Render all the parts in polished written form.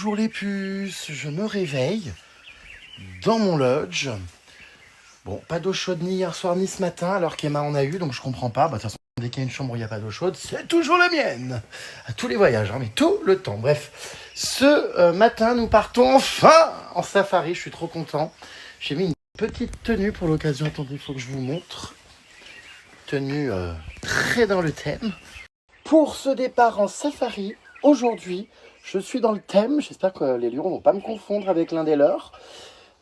Bonjour les puces, je me réveille dans mon lodge. Bon, pas d'eau chaude ni hier soir ni ce matin, alors qu'Emma en a eu, donc je comprends pas. De toute façon, dès qu'il y a une chambre où il n'y a pas d'eau chaude, c'est toujours la mienne. À tous les voyages, hein, mais tout le temps. Bref, ce matin, nous partons enfin en safari, je suis trop content. J'ai mis une petite tenue pour l'occasion, attendez, il faut que je vous montre. Tenue très dans le thème. Pour ce départ en safari, aujourd'hui, je suis dans le thème. J'espère que les lions ne vont pas me confondre avec l'un des leurs.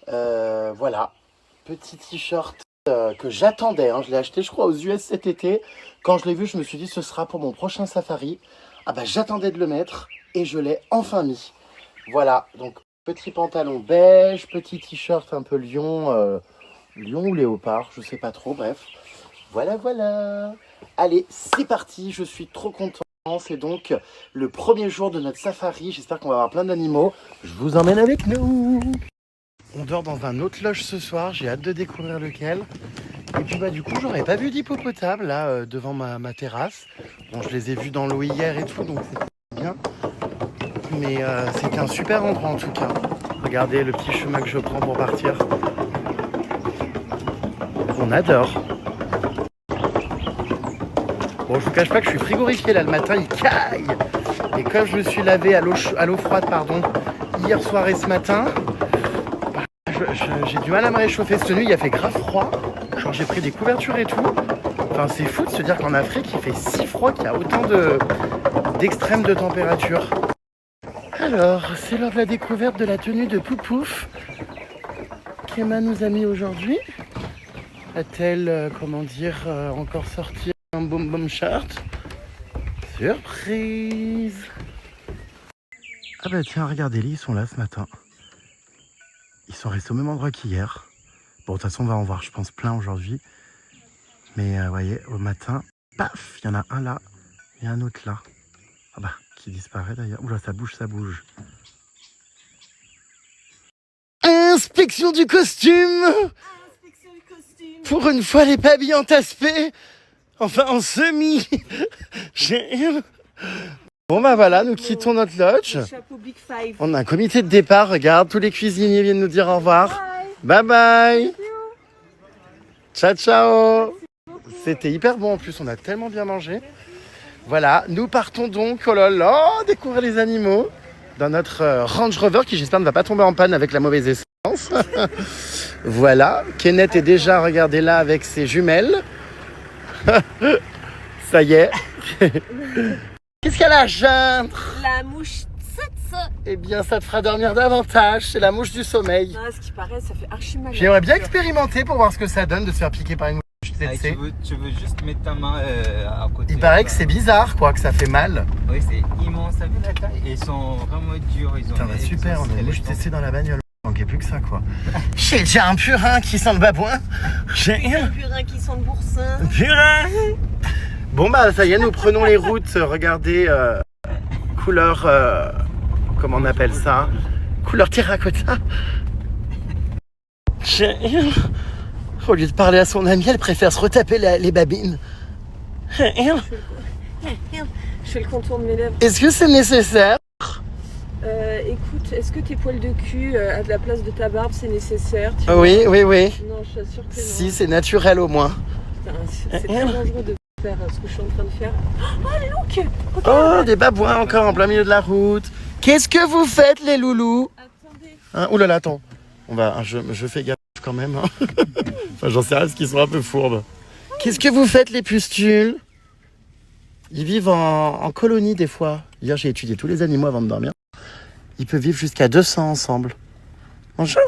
Voilà, petit t-shirt que j'attendais. Hein. Je l'ai acheté, je crois, aux US cet été. Quand je l'ai vu, je me suis dit, ce sera pour mon prochain safari. Ah bah, j'attendais de le mettre et je l'ai enfin mis. Voilà, donc petit pantalon beige, petit t-shirt un peu lion, lion ou léopard, je sais pas trop, bref. Voilà, voilà. Allez, c'est parti, je suis trop content. C'est donc le premier jour de notre safari. J'espère qu'on va avoir plein d'animaux. Je vous emmène avec nous. On dort dans un autre lodge ce soir. J'ai hâte de découvrir lequel. Et puis du coup, j'aurais pas vu d'hippopotame là devant ma terrasse. Bon, je les ai vus dans l'eau hier et tout, donc c'est bien. Mais c'était un super endroit en tout cas. Regardez le petit chemin que je prends pour partir. On adore. Bon, je vous cache pas que je suis frigorifié là le matin, il caille. Et comme je me suis lavé à l'eau froide, hier soir et ce matin, j'ai du mal à me réchauffer cette nuit, il a fait grave froid. Genre j'ai pris des couvertures et tout. Enfin c'est fou de se dire qu'en Afrique il fait si froid qu'il y a autant d'extrêmes de température. Alors, c'est l'heure de la découverte de la tenue de Poupouf qu'Emma nous a mis aujourd'hui. A-t-elle, encore sorti un boom shirt? Surprise! Ah bah tiens, regardez-les, ils sont là ce matin. Ils sont restés au même endroit qu'hier. Bon, de toute façon, on va en voir, je pense, plein aujourd'hui. Mais vous voyez, au matin, paf, il y en a un là et un autre là. Ah bah, qui disparaît d'ailleurs. Oula, ça bouge, ça bouge. Inspection du costume! Pour une fois, elle est pas habillée en tasse-paix. Enfin, en semi. Bon, bah voilà, nous quittons notre lodge. On a un comité de départ, regarde, tous les cuisiniers viennent nous dire au revoir. Bye bye. Ciao, ciao. C'était hyper bon en plus, on a tellement bien mangé. Voilà, nous partons donc, oh là là, découvrir les animaux dans notre Range Rover qui j'espère ne va pas tomber en panne avec la mauvaise essence. Voilà, Kenneth est déjà, regardez là, avec ses jumelles. Ça y est. Qu'est-ce qu'elle a, Jeanne? La mouche tsetse. Eh bien, ça te fera dormir davantage. C'est la mouche du sommeil. Non, ce qui paraît, ça fait archi mal. J'aimerais bien expérimenter pour voir ce que ça donne de se faire piquer par une mouche tsetse. Tu veux juste mettre ta main à côté. Il paraît que c'est bizarre, quoi, que ça fait mal. Oui, c'est immense. T'as vu la taille? Et ils sont vraiment durs. Ils ont putain, bah super, on a une mouche tsetse dans la bagnole. Il manquait plus que ça, quoi. J'ai déjà un purin qui sent le babouin. J'ai un purin qui sent le boursin. Purin. Bon bah ça y est, nous prenons les routes, regardez, couleur, comment on appelle ça? Couleur terracotta. Au lieu de parler à son amie, elle préfère se retaper les babines. Je fais le contour de mes lèvres. Est-ce que c'est nécessaire? Écoute, est-ce que tes poils de cul à la place de ta barbe c'est nécessaire? Oui. Non, je suis sûre que non. Si, c'est naturel au moins. Putain, c'est très dangereux de faire ce que je suis en train de faire. Oh, look! Oh, des babouins encore en plein milieu de la route. Qu'est-ce que vous faites, les loulous? Attendez. Hein, ouh là là, attends. Je fais gaffe quand même. Hein. Enfin, j'en sais rien, parce qu'ils sont un peu fourbes. Qu'est-ce que vous faites, les pustules? Ils vivent en colonie des fois. Hier, j'ai étudié tous les animaux avant de dormir. Ils peuvent vivre jusqu'à 200 ensemble. Bonjour.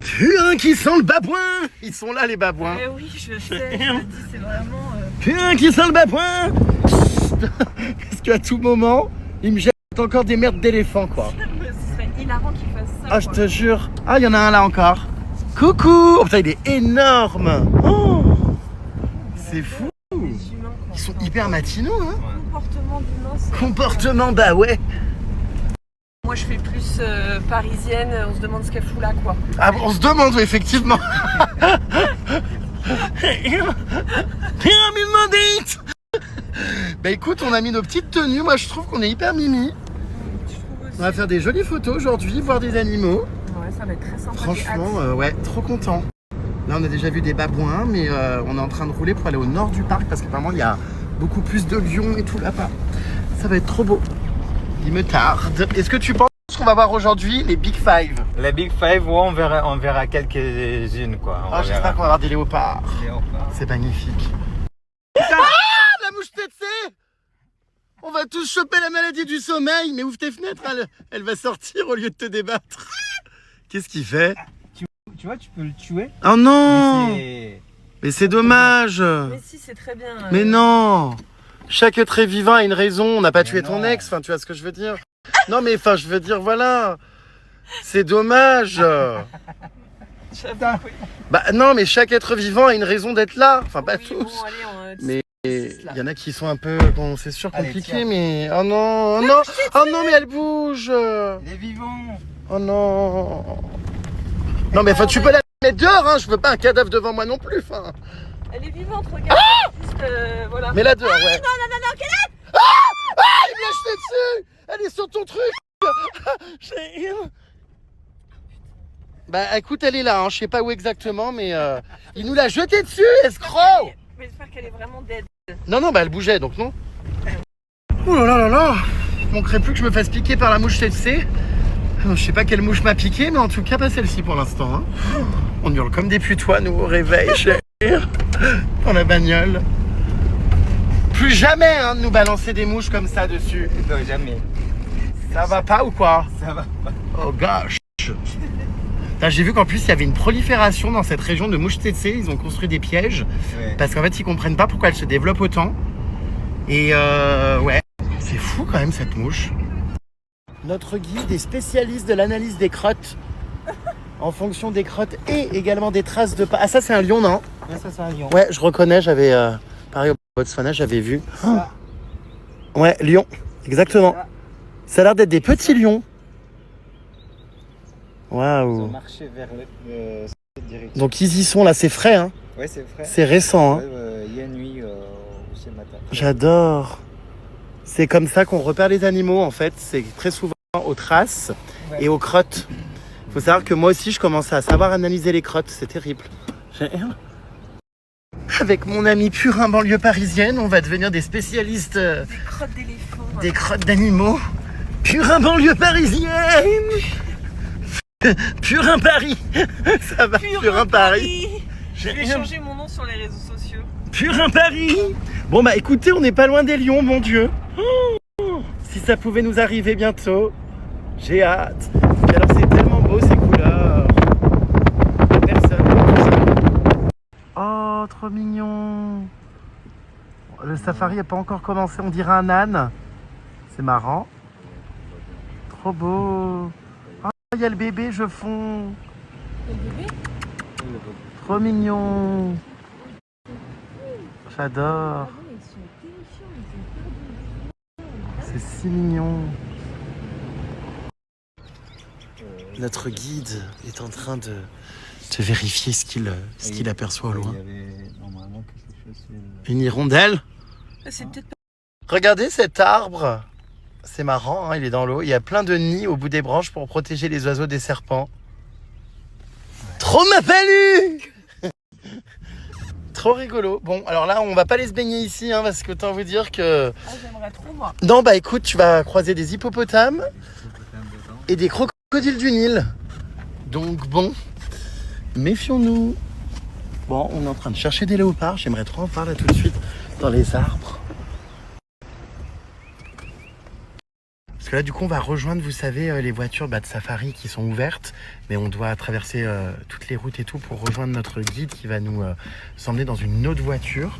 Putain, qui sent le babouin! Ils sont là, les babouins. Oui, je sais. Je me dis, c'est vraiment. Putain, qui sent le babouin! Parce qu'à tout moment, ils me jettent encore des merdes d'éléphants, quoi. Ce serait hilarant qu'ils fassent ça. Ah, je te jure. Ah, il y en a un là encore. Coucou! Oh putain, il est énorme! Oh, c'est fou! Ils sont hyper matinaux, hein? Comportement d'humain. Comportement, bah ouais! Moi, je fais plus parisienne, on se demande ce qu'elle fout là, quoi. Ah, on se demande, oui, effectivement. Pyramide maudite. Bah écoute, on a mis nos petites tenues. Moi, je trouve qu'on est hyper mimi. Je trouve aussi. On va faire des jolies photos aujourd'hui, voir des animaux. Ouais, ça va être très sympa. Franchement, ouais, trop content. Là, on a déjà vu des babouins, mais on est en train de rouler pour aller au nord du parc parce qu'apparemment, il y a beaucoup plus de lions et tout là-bas. Ça va être trop beau. Il me tarde. Est-ce que tu penses qu'on va voir aujourd'hui les Big Five? Les Big Five, ouais, on verra quelques-unes, quoi. Ah, j'espère qu'on va avoir des léopards. Léopards. C'est magnifique. Ah, la mouche tsetse! On va tous choper la maladie du sommeil, mais ouvre tes fenêtres, elle va sortir au lieu de te débattre. Qu'est-ce qu'il fait? Tu vois, tu peux le tuer. Oh non! Mais Mais c'est dommage. Mais si, c'est très bien. Mais non! Chaque être vivant a une raison. On n'a pas tué ton non. ex, enfin, tu vois ce que je veux dire? Non, mais enfin, je veux dire, voilà. C'est dommage. J'avoue, oui. Bah non, mais chaque être vivant a une raison d'être là. Enfin, pas Oui, tous. bon, allez, Mais c'est il y en a qui sont un peu, bon, c'est sûr, Allez, compliqués, tiens. mais... Oh non, oh non, oh non, mais elle bouge. les vivants. Oh non. Non, mais enfin, tu peux la mettre dehors, hein. Je veux pas un cadavre devant moi non plus, enfin. Elle est vivante, regarde. Juste, voilà. Mais la dehors, ouais. Non, quelle est Il me l'a jeté dessus. Elle est sur ton truc. J'ai... Bah écoute, elle est là, hein. Je sais pas où exactement, mais il nous l'a jeté dessus, escroc. Mais j'espère qu'elle est vraiment dead. Non, non, bah elle bougeait, donc non. Oh là là là là. Il manquerait plus que je me fasse piquer par la mouche tsetse. Je sais pas quelle mouche m'a piqué, mais en tout cas pas celle-ci pour l'instant. Hein. On hurle comme des putois, nous, au réveil, chérie. Dans la bagnole. Plus jamais hein, de nous balancer des mouches comme ça dessus. Non, jamais. Ça va pas ou quoi? Ça va pas. Oh gosh. Là, j'ai vu qu'en plus il y avait une prolifération dans cette région de mouches tsetse. Ils ont construit des pièges Ouais. parce qu'en fait ils comprennent pas pourquoi elles se développent autant. Et ouais, c'est fou quand même cette mouche. Notre guide est spécialiste de l'analyse des crottes en fonction des crottes et également des traces de pas. Ah ça c'est un lion, non? Ouais, ça, c'est un lion. Ouais, je reconnais, j'avais pareil au Botswana, j'avais vu. Ça. Ouais, lion, exactement. Ça a l'air d'être des petits lions. Ils ont Waouh. marché vers cette direction. Donc ils y sont là, c'est frais, hein. Ouais, c'est vrai. C'est récent, hein. Ouais, hier nuit ou ce matin. J'adore. C'est comme ça qu'on repère les animaux en fait. C'est très souvent aux traces Ouais. et aux crottes. Il faut savoir que moi aussi je commence à savoir analyser les crottes. C'est terrible. Avec mon ami Purin banlieue parisienne, on va devenir des spécialistes Des crottes d'éléphant. des crottes d'animaux. Purin banlieue parisienne. Purin Paris. Ça va, Purin Paris. Je vais changer mon nom sur les réseaux sociaux. Purin Paris. Bon bah écoutez, on n'est pas loin des lions, mon Dieu. Oh, si ça pouvait nous arriver bientôt, j'ai hâte. Et alors c'est tellement beau ces couleurs. Personne. Oh, trop mignon. Le safari n'a pas encore commencé, on dirait un âne. C'est marrant. Trop beau. Oh, il y a le bébé, je fonds. Le bébé? Trop mignon. J'adore. Ils sont terrifiants, ils sont C'est si mignon. Notre guide est en train de vérifier ce qu'il aperçoit au loin. Il y avait normalement quelque chose sur Une hirondelle. C'est peut-être Regardez cet arbre. C'est marrant, hein, il est dans l'eau. Il y a plein de nids au bout des branches pour protéger les oiseaux des serpents. Trop ma palu. Trop rigolo. Bon, alors là, on va pas aller se baigner ici, hein, parce que autant vous dire que... Ah, j'aimerais trop voir. Non, bah écoute, tu vas croiser des hippopotames dedans. et des crocodiles du Nil. Donc bon, méfions-nous. Bon, on est en train de chercher des léopards. J'aimerais trop en voir là tout de suite dans les arbres. Parce que là, du coup, on va rejoindre, vous savez, les voitures de safari qui sont ouvertes. Mais on doit traverser toutes les routes et tout pour rejoindre notre guide qui va nous emmener dans une autre voiture.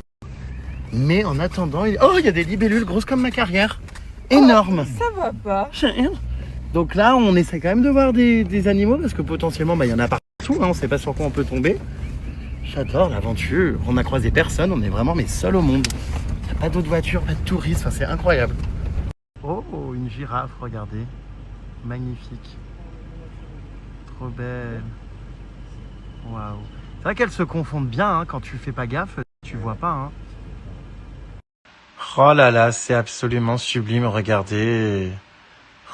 Mais en attendant, il y a des libellules grosses comme ma carrière. Énormes. Ça va pas. Donc là, on essaie quand même de voir des animaux parce que potentiellement, il y en a partout. Hein, on ne sait pas sur quoi on peut tomber. J'adore l'aventure. On n'a croisé personne. On est vraiment seuls au monde. Il n'y a pas d'autres voitures, pas de touristes. Enfin, c'est incroyable. Oh, une girafe, regardez. Magnifique. Trop belle. Waouh. C'est vrai qu'elles se confondent bien. Hein, quand tu fais pas gaffe, tu vois pas. Hein. Oh là là, c'est absolument sublime, regardez.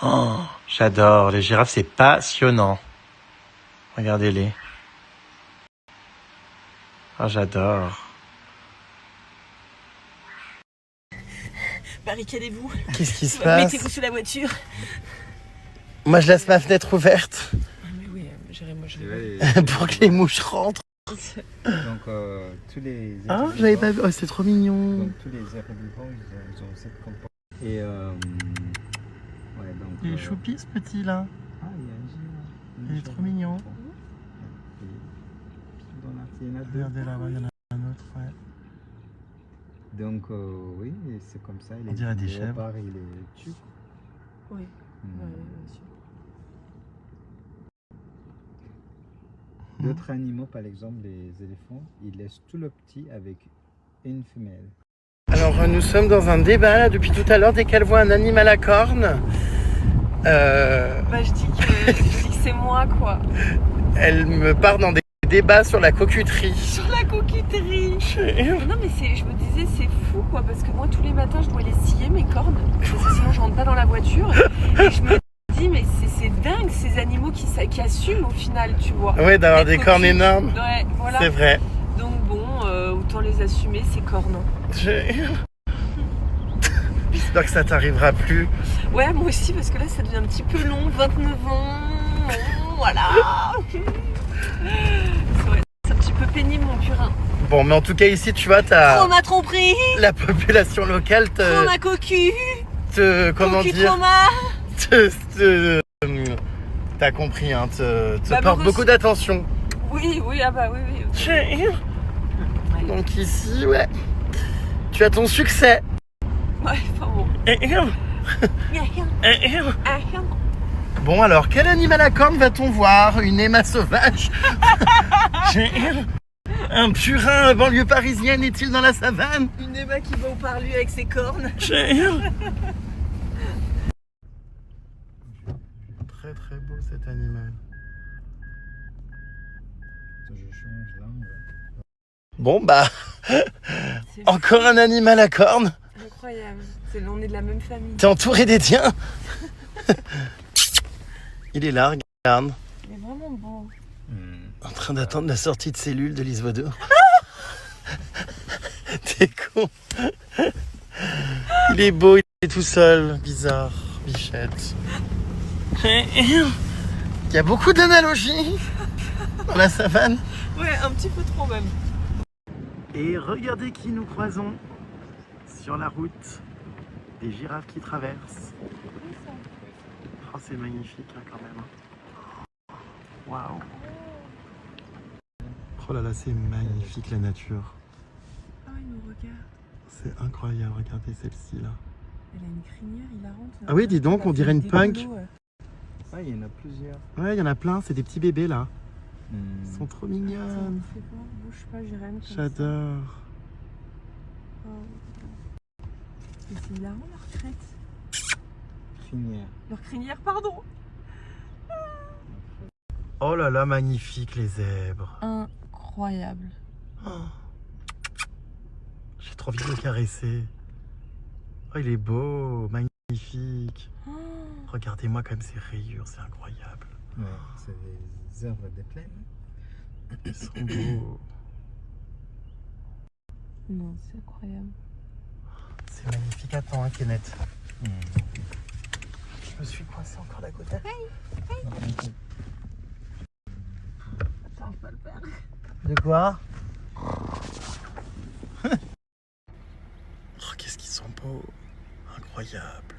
Oh, j'adore, les girafes, c'est passionnant. Regardez-les. Oh, j'adore. Barricadez-vous. Qu'est-ce qui se passe? Mettez-vous sous la voiture. Moi, je laisse ma fenêtre ouverte Mais oui, moi Tu vois, pour que les mouches rentrent. Donc, tous les Ah, herbivores- j'avais pas vu. Oh, c'est trop mignon. Donc, tous les herbivores, ils ont cette comportement. Et, ouais, donc... Il est choupi, ce petit, là. Ah, il y a un girafe. Il est trop mignon. Il y en a deux. Regardez là-bas, il y en a un autre, ouais. Donc, oui, et c'est comme ça. On dirait des chèvres. Il les tue. Oui. D'autres animaux, par exemple, les éléphants, ils laissent tout le petit avec une femelle. Alors, nous sommes dans un débat, là, depuis tout à l'heure, dès qu'elle voit un animal à cornes. Bah, je dis que c'est moi, quoi. Elle me part dans des débats sur la coquetterie. Sur la coquetterie. Non, mais je me disais, c'est fou, quoi, parce que moi, tous les matins, je dois les scier, mes cornes, parce que sinon, je rentre pas dans la voiture. Et je me dis, mais c'est dingue, ces animaux qui assument, au final, tu vois. Ouais, d'avoir D'être des cornes coquilles. énormes. Ouais, voilà. C'est vrai. Donc bon, autant les assumer, ces cornes. J'espère que ça t'arrivera plus. Ouais, moi aussi, parce que là, ça devient un petit peu long, 29 ans, voilà. C'est un petit peu pénible, mon purin. Bon, mais en tout cas, ici, tu vois, Trop ma tromperie, la population locale trop ma cocu, comment cocu dire, trauma. t'as compris, hein, te Bah, porte me beaucoup reçu- d'attention. Oui, ah bah oui. Donc ici, ouais, tu as ton succès. Ouais, enfin bon. Bon, alors, quel animal à cornes va-t-on voir? Une Emma sauvage? Un purin banlieue parisienne est-il dans la savane? Une Emma qui va au parlu avec ses cornes. Très très beau cet animal. Je change l'angle. Bon bah, C'est encore un animal à cornes. incroyable. On est de la même famille. T'es entouré des tiens. Il est là, regarde, Il est vraiment beau. en train d'attendre la sortie de cellule de Lise Vaudou. T'es con. Il est beau, il est tout seul. Bizarre, bichette. Il y a beaucoup d'analogies dans la savane. Ouais, un petit peu trop même. Et regardez qui nous croisons sur la route. Des girafes qui traversent. Oh, c'est magnifique hein, quand même. Waouh. Oh là là, c'est magnifique la nature. Ah, il nous regarde. C'est incroyable, regardez celle-ci là. Elle a une crinière hilarante. Ah oui, dis donc, on dirait une punk. Ah, il y en a plusieurs. Ouais, il y en a plein, c'est des petits bébés là. Ils sont trop Ça me mignonnes. fait peur, bouge pas, Jérém. comme ça. J'adore. Oh. Mais c'est hilarant leur crête. Crinière. Leur crinière, pardon. Oh là là, magnifique les zèbres. Incroyable. Oh. J'ai trop envie de le caresser. Oh, il est beau, magnifique. Oh. Regardez-moi comme ces rayures, c'est incroyable. Ouais, c'est des œuvres de plaine. Ils sont beaux. Non, c'est incroyable. C'est magnifique. Attends, hein, Kenneth. Je me suis coincé encore la côte. Attends, je peux le faire. De quoi? Oh, qu'est-ce qu'ils sont beaux. Incroyable.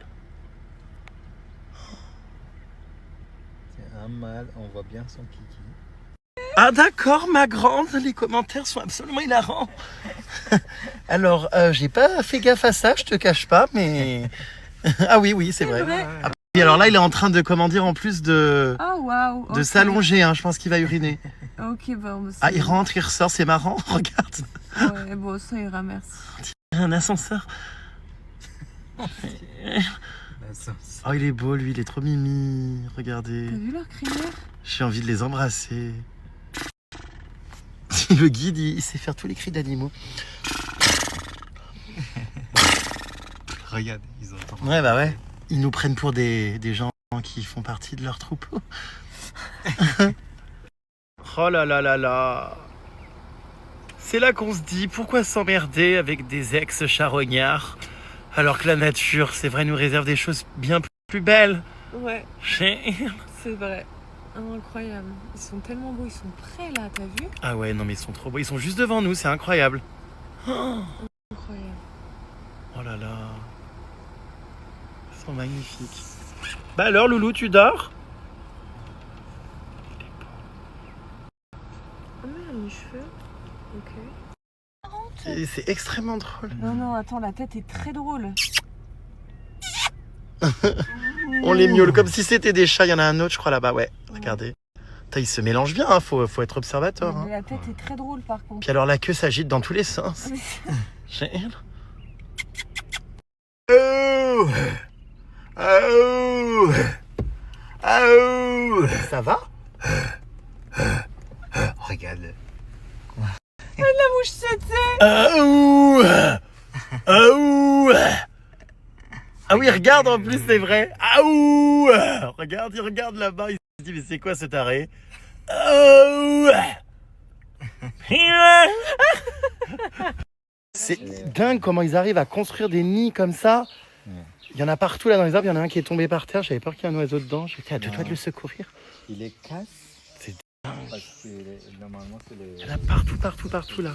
C'est un mâle, on voit bien son kiki. Ah d'accord, ma grande, les commentaires sont absolument hilarants. Alors, j'ai pas fait gaffe à ça, je te cache pas, mais... Ah oui, c'est vrai. vrai. Ah, et alors là, il est en train de, comment dire, en plus de Ah, waouh. de s'allonger, hein, je pense qu'il va uriner. Ok, bon. Ah, il rentre, il ressort, c'est marrant, regarde. Ouais, bon, ça ira, merci. Un ascenseur. Sens. Oh, il est beau, lui, il est trop mimi, regardez. T'as vu leur crinière? J'ai envie de les embrasser. Le guide, il sait faire tous les cris d'animaux. Regarde, ils entendent. Ouais, bah ouais. Ils nous prennent pour des gens qui font partie de leur troupeau. Oh là là là là. C'est là qu'on se dit pourquoi s'emmerder avec des ex-charognards alors que la nature, c'est vrai, nous réserve des choses bien plus belles. Ouais, c'est vrai. Incroyable. Ils sont tellement beaux, ils sont prêts là, t'as vu? Ah ouais, non mais ils sont trop beaux. Ils sont juste devant nous, c'est incroyable. Oh, Incroyable. oh là là. Ils sont magnifiques. Bah alors, Loulou, tu dors? Ah mais elle a les cheveux. Ok. Et c'est extrêmement drôle. Non, non, attends, la tête est très drôle. On les miaule comme si c'était des chats. Il y en a un autre, je crois, là-bas. Ouais, regardez. Putain, ils se mélangent bien, hein. Faut être observateur. Hein. La tête est très drôle par contre. Puis alors, la queue s'agite dans tous les sens. Génial. Oh, oh, oh. Ça va? Regarde. La mouche tsetse. Oh, oh. Ah oui, regarde en plus, c'est vrai. Ah ouh. Regarde, il regarde là-bas, il se dit mais c'est quoi ce taré? Oh. C'est dingue comment ils arrivent à construire des nids comme ça. Il y en a partout là dans les arbres, il y en a un qui est tombé par terre, j'avais peur qu'il y ait un oiseau dedans, j'étais à deux doigts de le secourir. Il les casse. C'est dingue. Parce que normalement, c'est les. Il y en a partout là.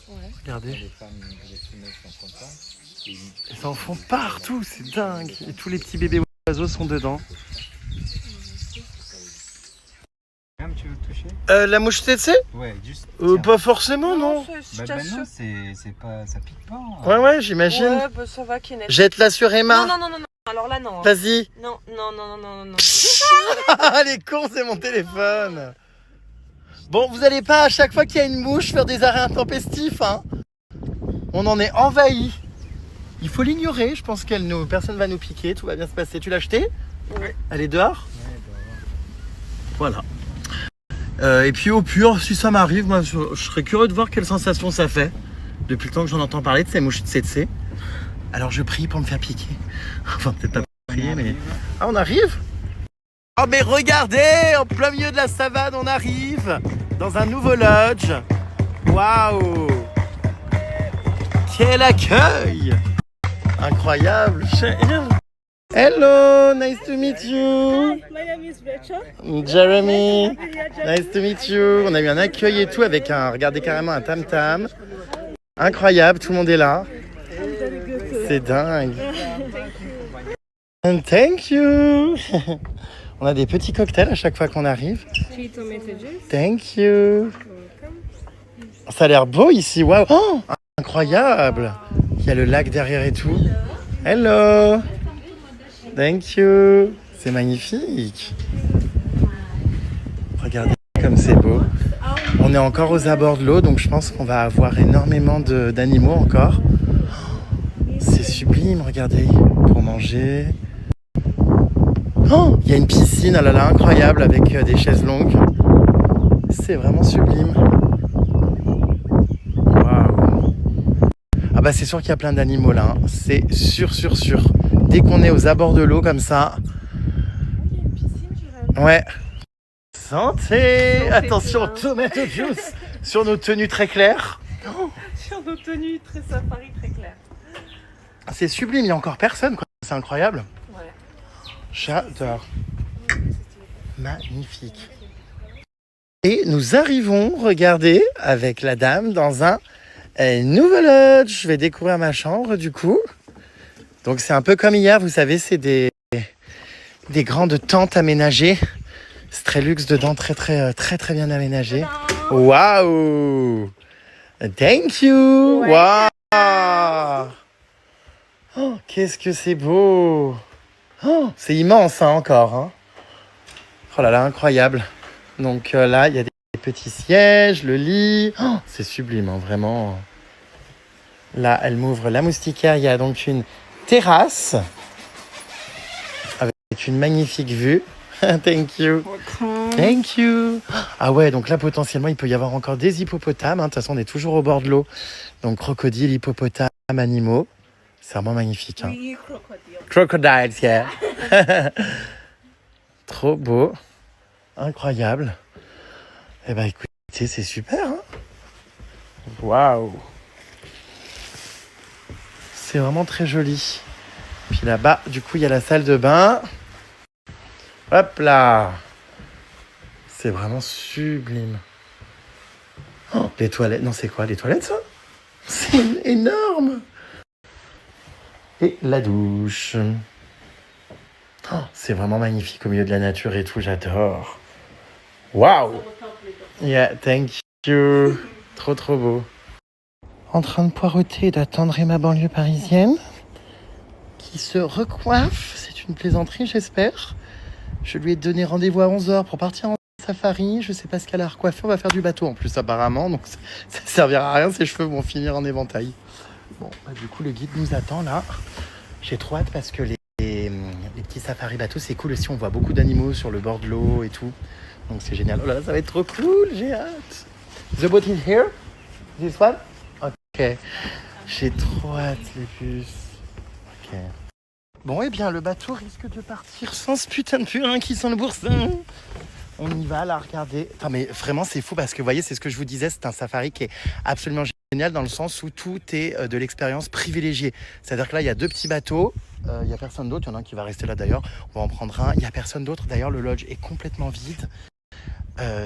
Ouais. Regardez. Les femmes, les femelles sont comme ça. Ils s'en font partout, c'est dingue. Et tous les petits bébés oiseaux sont dedans. Même tu veux toucher? La mouche tsetse? Ouais, juste. Pas forcément, non. Bah non, c'est pas, ça pique pas. Ouais, j'imagine. Ouais, bah ça va, Kenneth. Jette-la sur Emma. Non, non, non, non, non. Alors là, non. Vas-y. Non, non, non, non, non, non. Ah, les cons, c'est mon téléphone. Bon, vous allez pas à chaque fois qu'il y a une mouche faire des arrêts intempestifs, hein. On en est envahi. Il faut l'ignorer, je pense personne va nous piquer, tout va bien se passer. Tu l'as acheté? Ouais. Elle est dehors? Ouais, Voilà. Et puis au pur, si ça m'arrive, moi je serais curieux de voir quelle sensation ça fait. Depuis le temps que j'en entends parler de ces mouches tsetse. Alors je prie pour me faire piquer. Enfin peut-être pas prier, mais... Ah, on arrive? Oh mais regardez, en plein milieu de la savane, on arrive dans un nouveau lodge. Waouh! Quel accueil! Incroyable! Hello, nice to meet you. Hi, my name is Rachel. Jeremy, nice to meet you. On a eu un accueil et tout avec regardez carrément un tam-tam. Incroyable, tout le monde est là. C'est dingue. And thank you. On a des petits cocktails à chaque fois qu'on arrive. Thank you. Ça a l'air beau ici, waouh. Oh, incroyable. Il y a le lac derrière et tout. Hello. Thank you. C'est magnifique. Regardez comme c'est beau. On est encore aux abords de l'eau, donc je pense qu'on va avoir énormément d'animaux encore. C'est sublime, regardez. Pour manger. Oh, il y a une piscine, oh là là, incroyable, avec des chaises longues. C'est vraiment sublime. Waouh. Ah bah c'est sûr qu'il y a plein d'animaux là. Hein. C'est sûr. Dès qu'on est aux abords de l'eau comme ça. Il y a une piscine, j'irais. Ouais. Santé. Attention, tomato juice sur nos tenues très claires. Sur nos tenues très safari, très claires. C'est sublime, il y a encore personne, quoi. C'est incroyable. Ouais. J'adore. Magnifique. Et nous arrivons, regardez, avec la dame dans un nouveau lodge. Je vais découvrir ma chambre du coup. Donc c'est un peu comme hier, vous savez, c'est des grandes tentes aménagées. C'est très luxe dedans, très bien aménagé. Waouh! Thank you! Ouais. Waouh! Oh, qu'est-ce que c'est beau! Oh, c'est immense hein, encore. Hein. Oh là là, incroyable. Donc là, il y a des petits sièges, le lit. Oh, c'est sublime, hein, vraiment. Là, elle m'ouvre la moustiquaire. Il y a donc une terrasse avec une magnifique vue. Thank you. Thank you. Ah ouais, donc là, potentiellement, il peut y avoir encore des hippopotames. Hein. De toute façon, on est toujours au bord de l'eau. Donc, crocodile, hippopotame, animaux. C'est vraiment magnifique. Hein. Oui, crocodile. Crocodiles, yeah. Trop beau. Incroyable. Eh ben écoutez, c'est super. Hein. Waouh. C'est vraiment très joli. Puis là-bas, du coup, il y a la salle de bain. Hop là. C'est vraiment sublime. Oh, les toilettes. Non, c'est quoi les toilettes, ça? C'est énorme. Et la douche. Oh, c'est vraiment magnifique au milieu de la nature et tout. J'adore. Waouh. Yeah, thank you. Trop, trop beau. En train de poireauter et d'attendre ma banlieue parisienne qui se recoiffe. C'est une plaisanterie, j'espère. Je lui ai donné rendez-vous à 11h pour partir en safari. Je sais pas ce qu'elle a recoiffé. On va faire du bateau en plus, apparemment. Donc, ça servira à rien. Ses cheveux vont finir en éventail. Bon, bah, du coup, le guide nous attend là. J'ai trop hâte parce que les petits safaris bateaux, c'est cool aussi. On voit beaucoup d'animaux sur le bord de l'eau et tout. Donc, c'est génial. Oh là là, ça va être trop cool. J'ai hâte. The boat is here? This one? Ok. J'ai trop hâte, les puces. Ok. Bon, eh bien, le bateau risque de partir sans ce putain de purin qui sent le boursin. On y va, là, regardez. Attends, mais vraiment, c'est fou parce que, vous voyez, c'est ce que je vous disais, c'est un safari qui est absolument génial dans le sens où tout est de l'expérience privilégiée. C'est-à-dire que là, il y a 2 petits bateaux. Il n'y a personne d'autre. Il y en a un qui va rester là, d'ailleurs. On va en prendre un. Il n'y a personne d'autre. D'ailleurs, le lodge est complètement vide.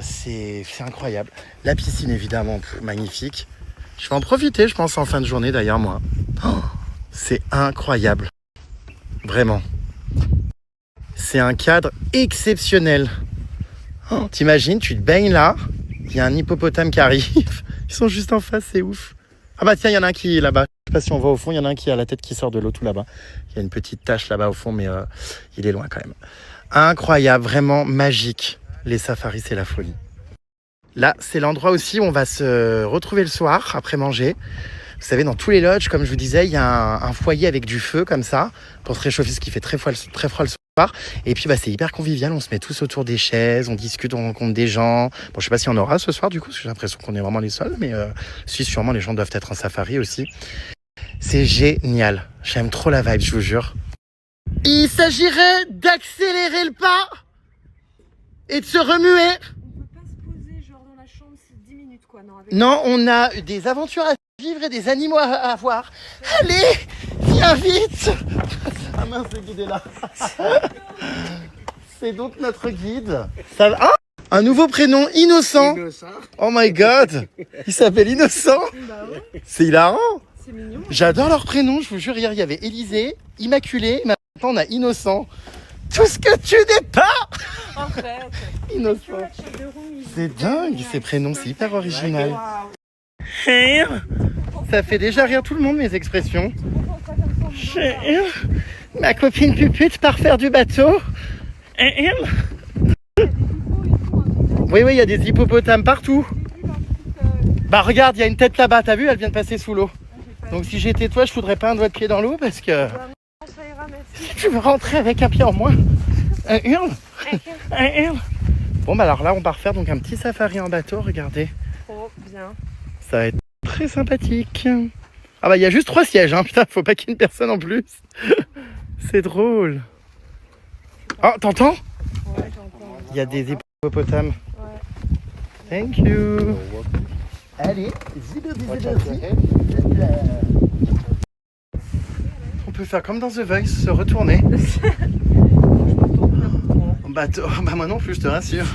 C'est incroyable. La piscine, évidemment, magnifique. Je vais en profiter, je pense, en fin de journée, d'ailleurs, moi. Oh, c'est incroyable. Vraiment. C'est un cadre exceptionnel. Oh, t'imagines, tu te baignes là, il y a un hippopotame qui arrive. Ils sont juste en face, c'est ouf. Ah bah tiens, il y en a un qui est là-bas. Je sais pas si on voit au fond, il y en a un qui a la tête qui sort de l'eau tout là-bas. Il y a une petite tache là-bas au fond, mais il est loin quand même. Incroyable, vraiment magique. Les safaris, c'est la folie. Là, c'est l'endroit aussi où on va se retrouver le soir, après manger. Vous savez, dans tous les lodges, comme je vous disais, il y a un foyer avec du feu, comme ça, pour se réchauffer, ce qui fait très froid le soir. Et puis, bah, c'est hyper convivial. On se met tous autour des chaises, on discute, on rencontre des gens. Bon, je sais pas si on aura ce soir, du coup, parce que j'ai l'impression qu'on est vraiment les seuls. Mais si, sûrement, les gens doivent être en safari aussi. C'est génial. J'aime trop la vibe, je vous jure. Il s'agirait d'accélérer le pas et de se remuer. Non, on a des aventures à vivre et des animaux à voir. Allez, viens vite. Ah mince, le guide est là. C'est donc notre guide. Ça va... Ah, un nouveau prénom, Innocent. Oh my god. Il s'appelle Innocent. Bah ouais. C'est hilarant. C'est mignon. J'adore leur prénom, je vous jure. Hier, il y avait Élysée, Immaculée. Maintenant, on a Innocent. Tout ce que tu n'es pas. En fait. Innocent. C'est dingue, ces prénoms, c'est hyper original. Ça fait déjà rire tout le monde, mes expressions. Ma copine Pupute part faire du bateau. Oui, il y a des hippopotames partout. Bah regarde, il y a une tête là-bas, t'as vu, elle vient de passer sous l'eau. Donc si j'étais toi, je foudrais pas un doigt de pied dans l'eau parce que... Si tu veux rentrer avec un pied en moins, hurle. Bon bah alors là on part faire donc un petit safari en bateau, regardez. Trop bien. Ça va être très sympathique. Ah bah il y a juste 3 sièges, hein, putain, faut pas qu'il y ait une personne en plus. C'est drôle. Oh, t'entends? Ouais, j'entends. Il y a des hippopotames. Ouais. Thank you. Allez, on peut faire comme dans The Voice, se retourner. Bateau. Bah moi non plus, je te rassure.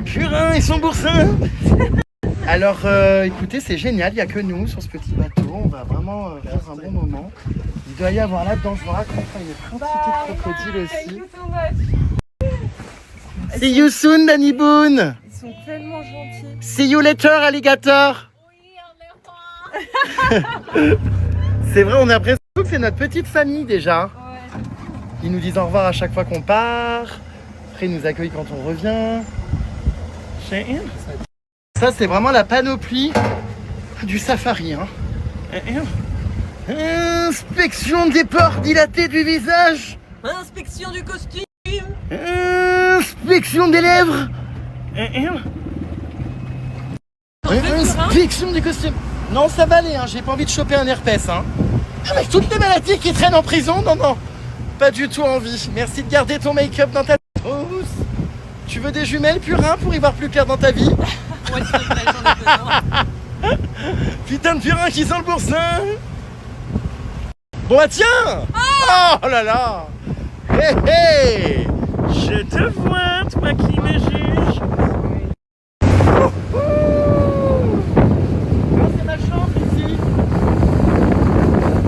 Purin, ils sont boursins. Alors, écoutez, c'est génial, il n'y a que nous sur ce petit bateau. On va vraiment faire un bon moment. Il doit y avoir là-dedans, je vous raconte, une quantité de crocodiles aussi. See you soon, Danny Boone. Ils sont tellement gentils. See you later, alligator. C'est vrai, on a l'impression que c'est notre petite famille déjà. Ouais. Ils nous disent au revoir à chaque fois qu'on part. Après, ils nous accueillent quand on revient. Ça, c'est vraiment la panoplie du safari. Hein. Inspection des pores dilatés du visage. Inspection du costume. Inspection des lèvres. Inspection du costume. Non, ça va aller, hein. J'ai pas envie de choper un herpès. Hein. Avec toutes les maladies qui traînent en prison, non, non. Pas du tout envie. Merci de garder ton make-up dans ta trousse. Tu veux des jumelles, Purin, pour y voir plus clair dans ta vie? Ouais, c'est vrai, j'en ai besoin. Putain de Purin qui sent le boursin. Bon bah tiens. Oh là là. Hé hé. Je te vois, toi qui me juges. Non, c'est ma chambre ici.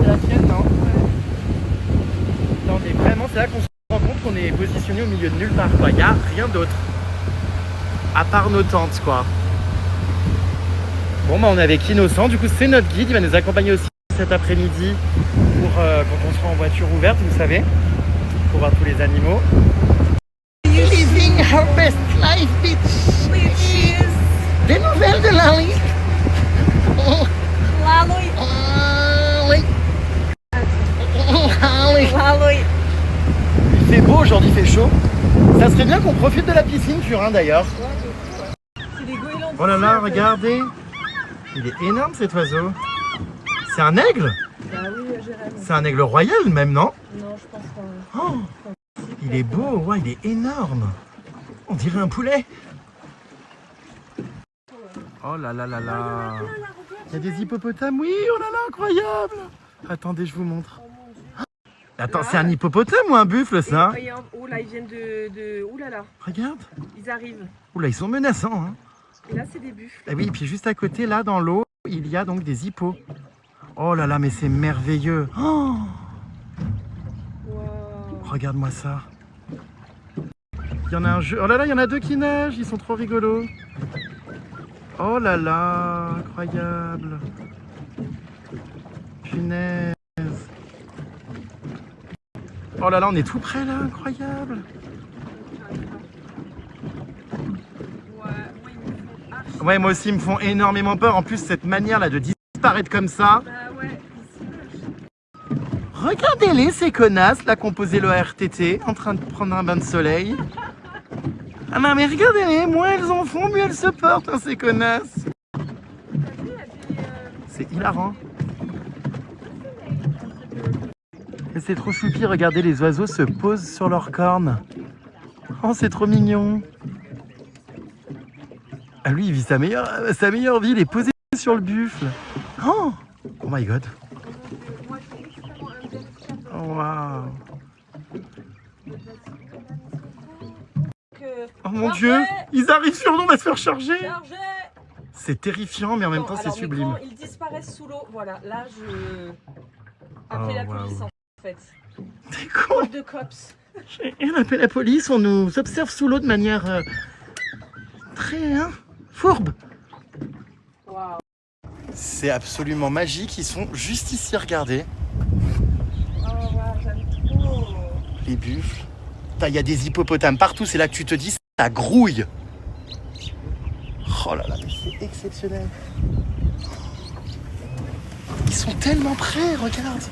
C'est la tienne, non? Non mais vraiment, c'est là qu'on se rend compte qu'on est positionné au milieu de nulle part, quoi. Y a rien d'autre. À part nos tentes, quoi. Bon bah on est avec Innocent, du coup c'est notre guide, il va nous accompagner aussi cet après-midi pour quand on sera en voiture ouverte, vous savez, pour voir tous les animaux. Living her best life, bitch. Des nouvelles de Lali. Laloy. Oui. Laloy. Il fait beau aujourd'hui, il fait chaud. Ça serait bien qu'on profite de la piscine, Purin, d'ailleurs. C'est des goélands. Oh là là, regardez. Il est énorme cet oiseau. C'est un aigle? Bah oui, Jérém. C'est un aigle royal même, non? Non, je pense pas. Oh, il est beau, ouais, il est énorme. On dirait un poulet. Oh là là là là. Il y a des hippopotames, oui, oh là là, incroyable. Attendez, je vous montre. Attends, c'est un hippopotame ou un buffle, ça? Regarde, oh là, ils viennent de... Ouh là là, Regarde. ils arrivent. Oh là, ils sont menaçants, hein. Et là, c'est des buffles. Et oui, et puis juste à côté, là, dans l'eau, il y a donc des hippos. Oh là là, mais c'est merveilleux. Oh, Wow. regarde-moi ça. Il y en a un jeu. Oh là là, il y en a deux qui nagent, ils sont trop rigolos. Oh là là, incroyable. Punaise. Oh là là, on est tout près là, incroyable. Ouais, moi aussi, ils me font énormément peur. En plus, cette manière là de disparaître comme ça. Bah ouais, Regardez-les, ces connasses là qui ont posé le RTT en train de prendre un bain de soleil. Ah non, mais regardez-les, moins elles en font, mieux elles se portent, hein, ces connasses. C'est hilarant. Et c'est trop choupi, regardez, les oiseaux se posent sur leurs cornes. Oh, c'est trop mignon. Ah, lui, il vit sa meilleure vie, il est posé sur le buffle. Oh, oh my god. Oh, wow. Oh mon dieu, ils arrivent sur nous, on va se faire charger. C'est terrifiant, mais en même temps, c'est sublime. Quand ils disparaissent sous l'eau, voilà, là, je... Appelez la police, en fait. T'es con. De cops. Et on appelle la police, on nous observe sous l'eau de manière très fourbe. Wow. C'est absolument magique, ils sont juste ici, regardez. Oh, wow, j'aime trop. Les buffles. Il y a des hippopotames partout, c'est là que tu te dis, ça grouille. Oh là là, mais c'est exceptionnel. Ils sont tellement près, regarde.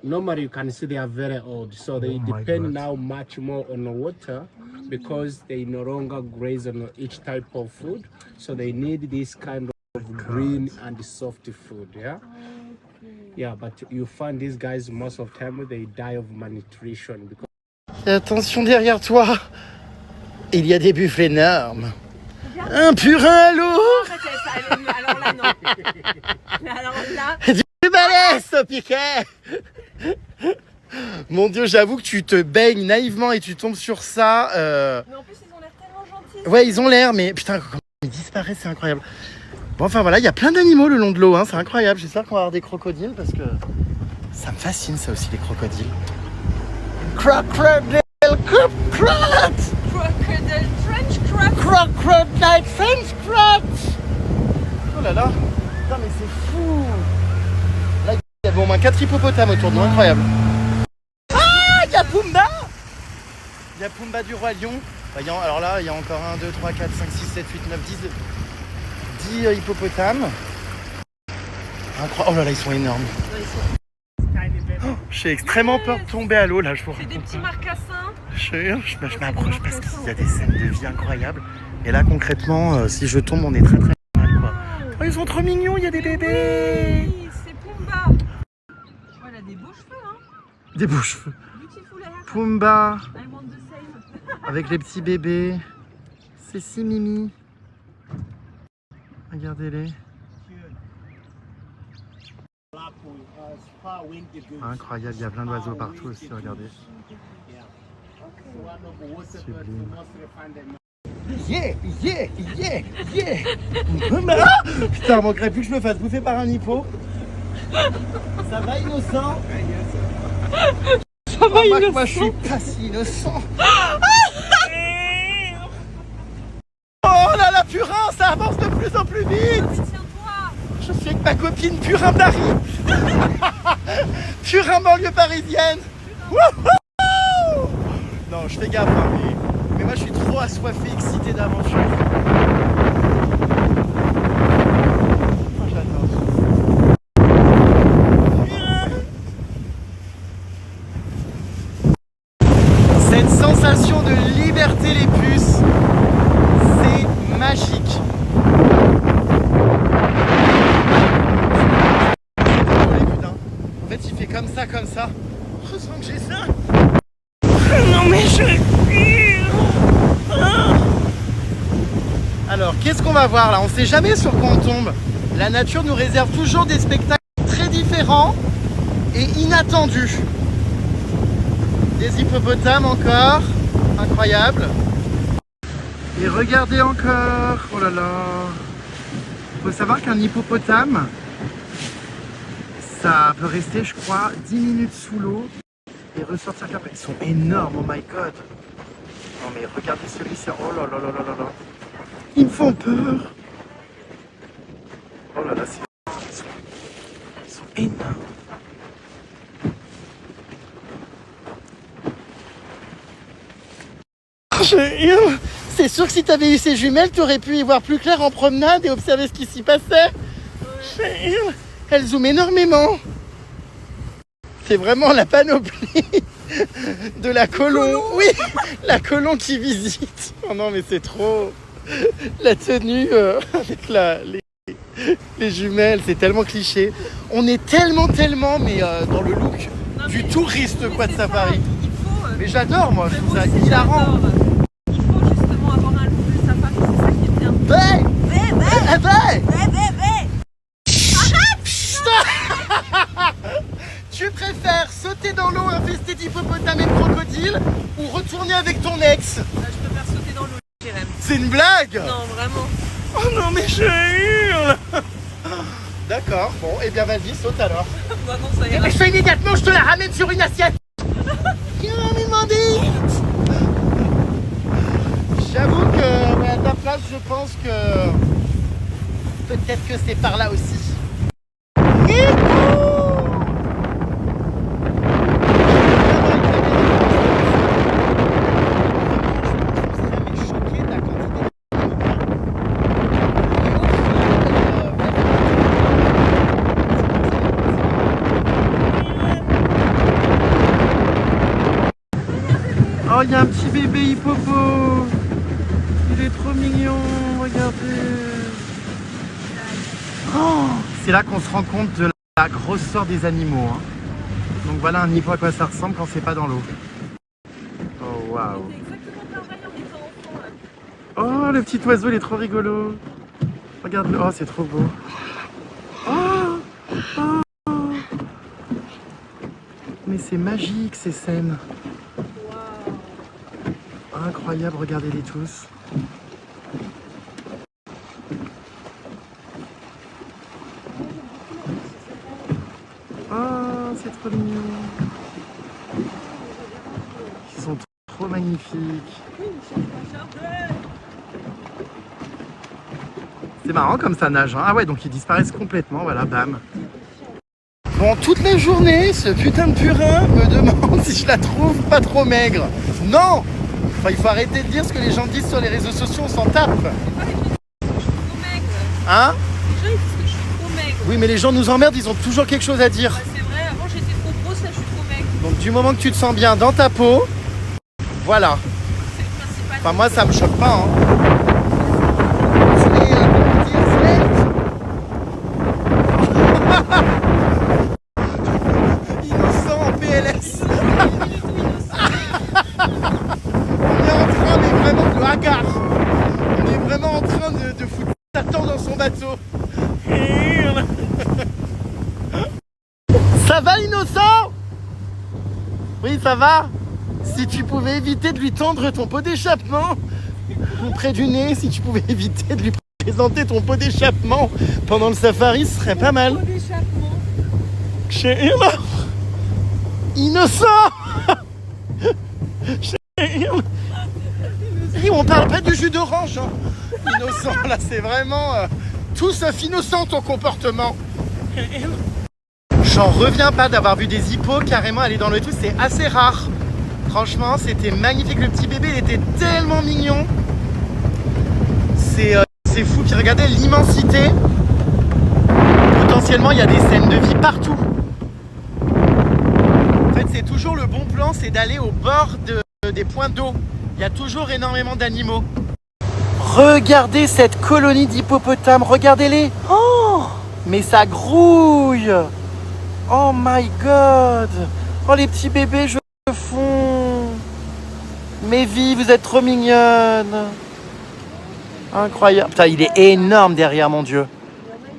Normally, you can see they are very old, so they depend now much more on the water because they no longer graze on each type of food. So they need this kind of green and soft food. Yeah, yeah. But you find these guys most of the time they die of malnutrition because. Et attention derrière toi, il y a des buffles énormes. Un purin à l'eau. Alors là, non. Alors là... Du balèze au piquet. Mon dieu, j'avoue que tu te baignes naïvement et tu tombes sur ça. Mais en plus, ils ont l'air tellement gentils. Ouais, ils ont l'air, mais putain, comment ils disparaissent, c'est incroyable. Bon, enfin voilà, il y a plein d'animaux le long de l'eau, hein, c'est incroyable. J'espère qu'on va avoir des crocodiles parce que ça me fascine, ça aussi, les crocodiles. Crocodile, crocodile, Crocodile French crop. crocodile French crotch. Oh là là, putain, mais c'est fou. Là, il y avait au moins 4 hippopotames autour de nous, incroyable. Ah, il y a Pumba. Il y a Pumba du Roi Lion. Alors là, il y a encore 1, 2, 3, 4, 5, 6, 7, 8, 9, 10 hippopotames. Incroyable. Oh là là, ils sont énormes. Oh, j'ai extrêmement peur de tomber à l'eau là. C'est des petits marcassins. Je m'approche parce qu'il y a des scènes de vie incroyables. Et là, concrètement, si je tombe, on est très très mal, quoi. Oh, ils sont trop mignons, il y a des bébés. Oui, c'est Pumba. Voilà, beaux cheveux, hein. Des beaux cheveux. Beautiful hair. Pumba, I want the same. avec les petits bébés. C'est si mimi. Regardez-les. Incroyable, il y a plein d'oiseaux partout aussi, regardez. Sublime. Yeah, yeah, yeah, yeah. Ah, putain, manquerait plus que je me fasse bouffer par un hippo. Ça va, innocent? Ça va, innocent. Moi, je suis pas si innocent. Oh là là, Purin, ça avance de plus en plus vite. Tiens-toi. Je suis avec ma copine Purin Paris. Purin banlieue parisienne. Wouhou. Non, je fais gaffe, hein, mais moi je suis trop assoiffé, excité d'aventure. Moi j'adore. Cette sensation de liberté, les puces, c'est magique. En fait, il fait comme ça. Heureusement que j'ai ça. Non mais je... Alors, qu'est-ce qu'on va voir là? On sait jamais sur quoi on tombe. La nature nous réserve toujours des spectacles très différents et inattendus. Des hippopotames encore, incroyable. Et regardez encore, oh là là. Faut savoir qu'un hippopotame, ça peut rester, je crois, 10 minutes sous l'eau et ressortir qu'après. Ils sont énormes, oh my god. Non mais regardez celui-ci, oh là là là là là là. Ils me font peur. Oh là là, ils sont énormes. C'est sûr que si tu avais eu ces jumelles, tu aurais pu y voir plus clair en promenade et observer ce qui s'y passait. Elles zooment énormément. C'est vraiment la panoplie de la colombe. Oui, la colombe qui visite. Oh non, mais c'est trop. La tenue avec les jumelles, c'est tellement cliché. On est tellement, mais dans le look du touriste quoi de safari. Mais j'adore, moi, je trouve ça hilarant. Il faut justement avoir un look de safari, c'est ça qui est bien. Tu préfères sauter dans l'eau infestée d'hippopotames et de crocodiles ou retourner avec ton ex? Je préfère sauter dans l'eau, Jérém. C'est une blague? Non, vraiment. Oh non, mais je hurle. D'accord, bon, et bien vas-y, saute alors. Bah non, ça ira. Je fais immédiatement, je te la ramène sur une assiette. J'avoue que ouais, à ta place, je pense que peut-être que c'est par là aussi. Oh, il y a un petit bébé hippopo. Il est trop mignon, regardez. Oh, c'est là qu'on se rend compte de la grosseur des animaux. Hein. Donc voilà un hippo à quoi ça ressemble quand c'est pas dans l'eau. Oh waouh. Oh, le petit oiseau, il est trop rigolo. Regarde-le, oh c'est trop beau. Oh, oh. Mais c'est magique ces scènes. Incroyable, regardez-les tous. Oh, c'est trop mignon. Ils sont trop magnifiques. C'est marrant comme ça nage. Hein. Ah ouais, donc ils disparaissent complètement, voilà, bam. Bon, toute la journée, ce putain de purin me demande si je la trouve pas trop maigre. Non! Enfin, il faut arrêter de dire ce que les gens disent sur les réseaux sociaux, on s'en tape. Hein? Les gens ils disent que je suis trop maigre. Oui, mais les gens nous emmerdent, ils ont toujours quelque chose à dire. Bah, c'est vrai, avant j'étais trop grosse, là je suis trop maigre. Donc du moment que tu te sens bien dans ta peau, voilà. C'est le principal. Enfin, moi, ça me choque pas. Hein. Innocent. Oui, ça va? Si tu pouvais éviter de lui tendre ton pot d'échappement près du nez, si tu pouvais éviter de lui présenter ton pot d'échappement pendant le safari, ce serait pas mal. Pot d'échappement. Sheila, innocent. Sheila. Et on parle pas du jus d'orange, hein. Innocent, là c'est vraiment tout sauf innocent ton comportement. J'en reviens pas d'avoir vu des hippos carrément aller dans le tout, c'est assez rare. Franchement, c'était magnifique, le petit bébé, il était tellement mignon. C'est fou, puis regardez l'immensité. Potentiellement, il y a des scènes de vie partout. En fait, c'est toujours le bon plan, c'est d'aller au bord des points d'eau. Il y a toujours énormément d'animaux. Regardez cette colonie d'hippopotames, regardez-les. Oh, mais ça grouille. Oh my god. Oh les petits bébés, je le fond. Mais vie, vous êtes trop mignonne. Incroyable. Putain, il est énorme derrière, mon Dieu. Il y en a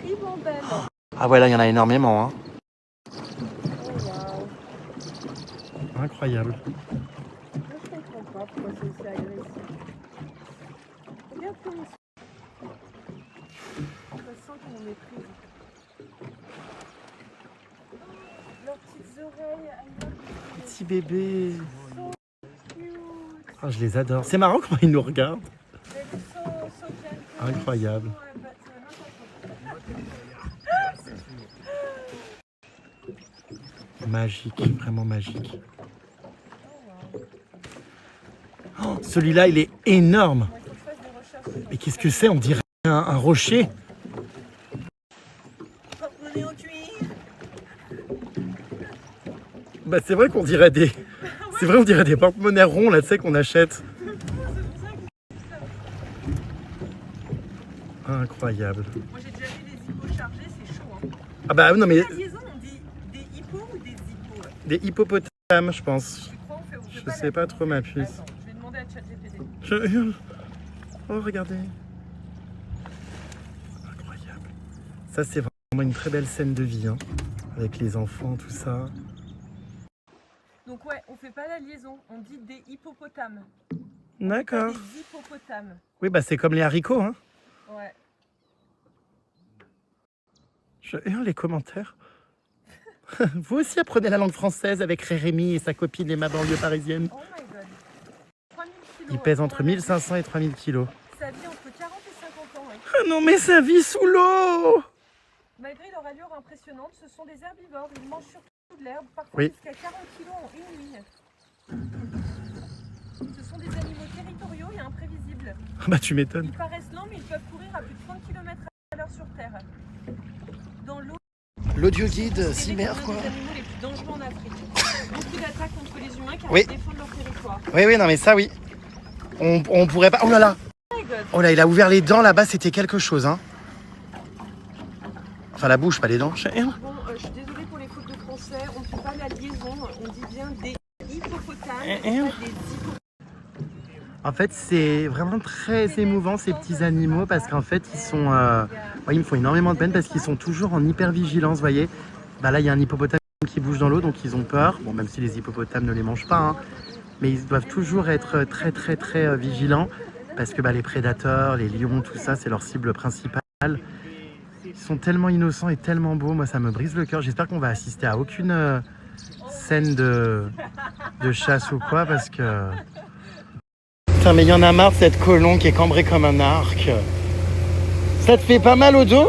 une ribambelle. Ah ouais, là, il y en a énormément. Hein. Oh, wow. Incroyable. Moi, je comprends pas pourquoi c'est aussi agressif. Regarde comme ils sont. Ça sent qu'ils nous méprisent. Leurs petites oreilles, elles sont Petit bébé. cute. Ah, je les adore. C'est marrant comment ils nous regardent. Elles sont so gentle. Incroyable. Magique, vraiment magique. Oh, celui-là, il est énorme. Il faut que je fasse des recherches. Mais qu'est-ce que c'est? On dirait un rocher. Porte-monnaie en cuir. Bah, c'est vrai qu'on dirait des... C'est vrai, on dirait des porte-monnaies ronds, là, tu sais, qu'on achète. Incroyable. Moi j'ai déjà vu des hippos chargés, c'est chaud. Hein. Ah bah non, mais La liaison, on dit des hippos ou des hippos? des hippopotames, je pense. Tu crois, on fait Je pas sais la pas trop ma puce. Attends, je vais demander à ChatGPT. Je hurle. Oh, regardez. Incroyable. Ça, c'est vraiment une très belle scène de vie, hein. Avec les enfants, tout ça. Donc ouais, on fait pas la liaison, on dit des hippopotames. D'accord. Des hippopotames. Oui, bah c'est comme les haricots, hein. Ouais. Je hurle les commentaires. Vous aussi apprenez la langue française avec Rémi et sa copine Emma banlieue parisienne. Oh my god. 3000 kilos. Il pèse entre 1500 et 3000 kilos. Ça vit entre 40 et 50 ans. Ouais. Ah non, mais ça vit sous l'eau. Malgré leur allure impressionnante, ce sont des herbivores. Ils mangent surtout de l'herbe, parfois Oui. jusqu'à 40 kilos en une nuit. Ce sont des animaux territoriaux et imprévisibles. Bah tu m'étonnes. Ils paraissent lents, mais ils peuvent courir à plus de 30 km/h sur Terre. Dans l'eau, L'audioguide c'est s'y l'un quoi. des animaux les plus dangereux en Afrique. Beaucoup d'attaques contre les humains car Oui. ils défendent leur territoire. Oui, non, mais ça, oui. On pourrait pas... Oh là là. Oh my god. Oh là, il a ouvert les dents là-bas, c'était quelque chose, hein. Enfin, la bouche, pas les dents. Bon, je suis désolée pour les fautes de français, on ne fait pas la liaison, on dit bien des hippopotames, et pas des hippopotames. En fait, c'est vraiment très émouvant ces petits animaux parce qu'en fait, ils sont... ouais, ils me font énormément de peine parce qu'ils sont toujours en hyper-vigilance, vous voyez. Bah là, il y a un hippopotame qui bouge dans l'eau, donc ils ont peur. Bon, même si les hippopotames ne les mangent pas, hein. Mais ils doivent toujours être très vigilants parce que bah, les prédateurs, les lions, tout ça, c'est leur cible principale. Ils sont tellement innocents et tellement beaux, moi ça me brise le cœur. J'espère qu'on va assister à aucune scène de chasse ou quoi parce que... Putain, mais il y en a marre de cette colombe qui est cambrée comme un arc. Ça te fait pas mal au dos?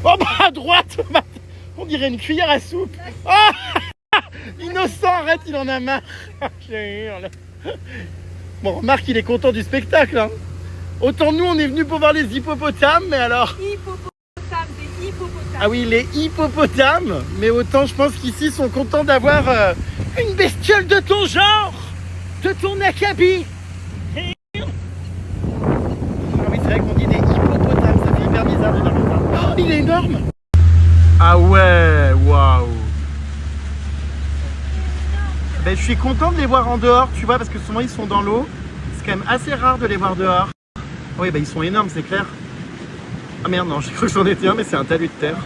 Oh bah à droite. On dirait une cuillère à soupe. Oh innocent, arrête, il en a marre. Bon, remarque, il est content du spectacle, hein. Autant nous, on est venus pour voir les hippopotames, mais alors... Hippopotames, des hippopotames. Ah oui, les hippopotames. Mais autant, je pense qu'ici, ils sont contents d'avoir une bestiole de ton genre, de ton acabit. Ah oui, c'est vrai qu'on dit des hippopotames, ça fait hyper bizarre de dire ça. Oh, il est énorme. Ah ouais, waouh. Ben, je suis content de les voir en dehors, tu vois, parce que souvent ils sont dans l'eau. C'est quand même assez rare de les voir dehors. Oui, ben ils sont énormes, c'est clair. Ah merde, non, j'ai cru que c'en était un, mais c'est un talus de terre.